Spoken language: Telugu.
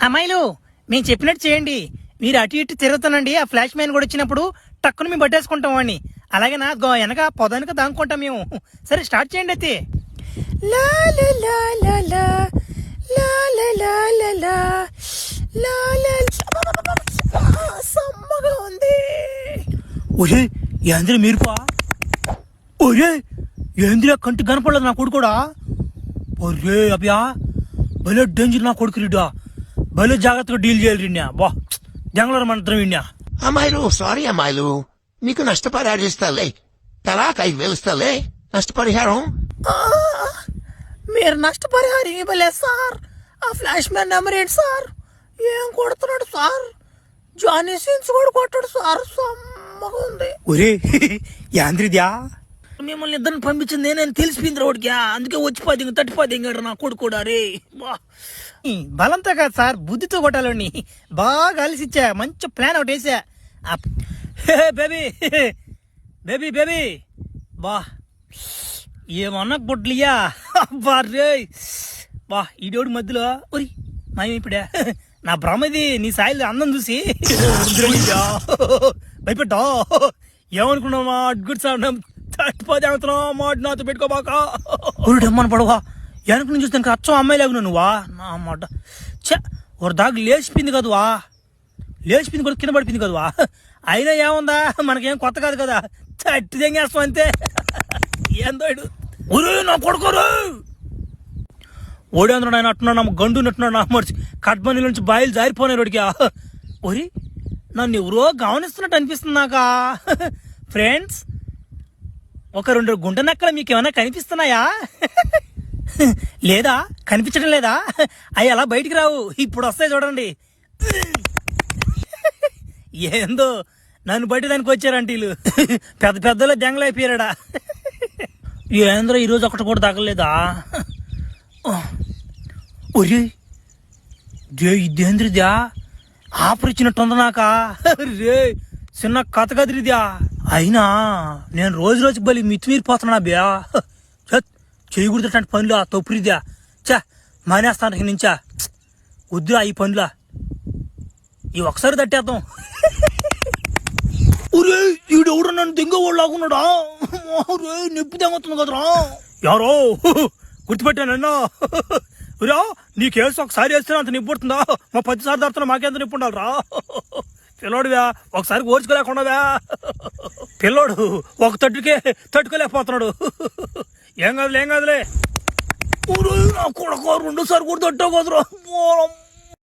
అమ్మాయిలు మేము చెప్పినట్టు చేయండి. మీరు అటు ఇటు తిరుగుతానండి. ఆ ఫ్లాష్ మ్యాన్ కూడా వచ్చినప్పుడు టక్కును మేము పట్టేసుకుంటాం వాడిని. అలాగే నా వెనక పొదానికి దాంకుంటాం మేము. సరే స్టార్ట్ చేయండి అయితే. లా లా లా లా లా లా లా లా లా లా లా లా. సమ్మగా ఉంది. ఒరే ఏంద్ర మీరుపా? ఒరే ఏంద్ర కంటి కనపడలేదు నా కొడుకు కూడా. ఒరే అబ్యా భలే డేంజర్ నా కొడుకు రీడా. భలే జాగ్రత్తగా డీల్ చేయాలి రిన్యా. బా జంగళ మంత్రం విన్యా. అమ్మాయిలు సారీ అమ్మాయిలు, మీకు నష్టపరిహారం ఇస్తాలే. తలాక్ 5,000 ఇస్తాలే నష్టపరిహారం. మీరు నష్టపరిహారం ఇవ్వలేదు సార్. ఆ ఫ్లాష్ మ్యాన్ నెంబర్ ఏంటి సార్? ఏం కొడుతున్నాడు సార్? జానీ సీన్స్ కూడా కొట్టాడు సార్. సమ్మగా ఉంది. ఒరే యాంద్రిద్యా మిమ్మల్ని ఇద్దరిని పంపించింది నేను తెలిసిపోయింది రోడ్కి. అందుకే వచ్చిపోయింది తట్టిపోయింది నా కొడుకు కూడా. రే బలంతో కాదు సార్, బుద్ధితో కొట్టాలని బాగా అలిసిచ్చా. మంచి ప్లాన్ ఒకటి వేసా. బేబీ బేబీ బేబీ బా ఏమన్నా గుడ్లియా. బా రే బా ఈడోడు మధ్యలో ఒరి మాయం ఇప్పుడే నా భ్రమది. నీ సాయిలు అందం చూసి భయపడ్డా. ఏమనుకున్నావా? గుడ్ సార్ తట్టిపోతే మాట నాతో పెట్టుకోబాక. ఊరుడమ్మని పడవా వెనక నుంచి చూస్తే అచ్చం అమ్మాయి లేకున్నా నువ్వా నా మాట. చ ఒక దాకా లేచిపోయింది కదవా. లేచిపోయింది కూడా కింద పడిపోయింది కదవా. అయినా ఏముందా మనకేం కొత్త కాదు కదా. తట్టి తెంగేస్తాం అంతే. ఏందో ఊరు నా కొడుకోరు ఓడేంద్రుడు ఆయన అట్టున్నాడు. నమ్మ గండు నట్టున్నాడు. నా మర్చి కట్బని నుంచి బాయిలు జారిపోయినాయి రోడ్కి. ఒరి నన్ను ఎవరో గమనిస్తున్నట్టు అనిపిస్తుంది నాకా. ఫ్రెండ్స్ ఒక 2 గుంట నక్కలు మీకు ఏమైనా కనిపిస్తున్నాయా? లేదా కనిపించడం లేదా? అవి అలా బయటికి రావు, ఇప్పుడు వస్తాయి చూడండి. ఏందో నన్ను బట్టి దానికి వచ్చారంటే వీళ్ళు పెద్ద పెద్దలో దెంగలైపోయాడా. ఏంద్రో ఈరోజు ఒకటి కూడా తగలేదా? ఒరే ఇదేంద్రిద్యా ఆఫర్ ఇచ్చినట్టుంది నాకా. రే చిన్న కథ కదిరిద్యా. అయినా నేను రోజుకి బలి మితిమీరిపోతున్నా బ్యా. చేయకూడదు పనులు తప్పురిద్యా. చా మానేస్తాను నుంచా. వద్దురా ఈ పనులా. ఈ ఒకసారి తట్టేద్దాం. ఒరే ఈడెవడు నన్ను దెంగవాడు లాగున్నాడా? రే నొప్పి దెంగవుతుంది కదరా. ఎవరో గుర్తుపెట్టానన్నా. రా నీ కేసు ఒకసారి వేస్తే అంత నొప్పి పడుతుందా? మా 10 సార్లు దాడుతున్నా మాకెంత నొప్పి ఉండాలిరా. పిల్లోడువా ఒకసారి ఓర్చుకోలేకుండా. పిల్లోడు ఒక తట్టుకే తట్టుకోలేకపోతున్నాడు. ఏం కాదులే. నా కొడుకు 2 సార్లు కూడా తట్టావు కదరా.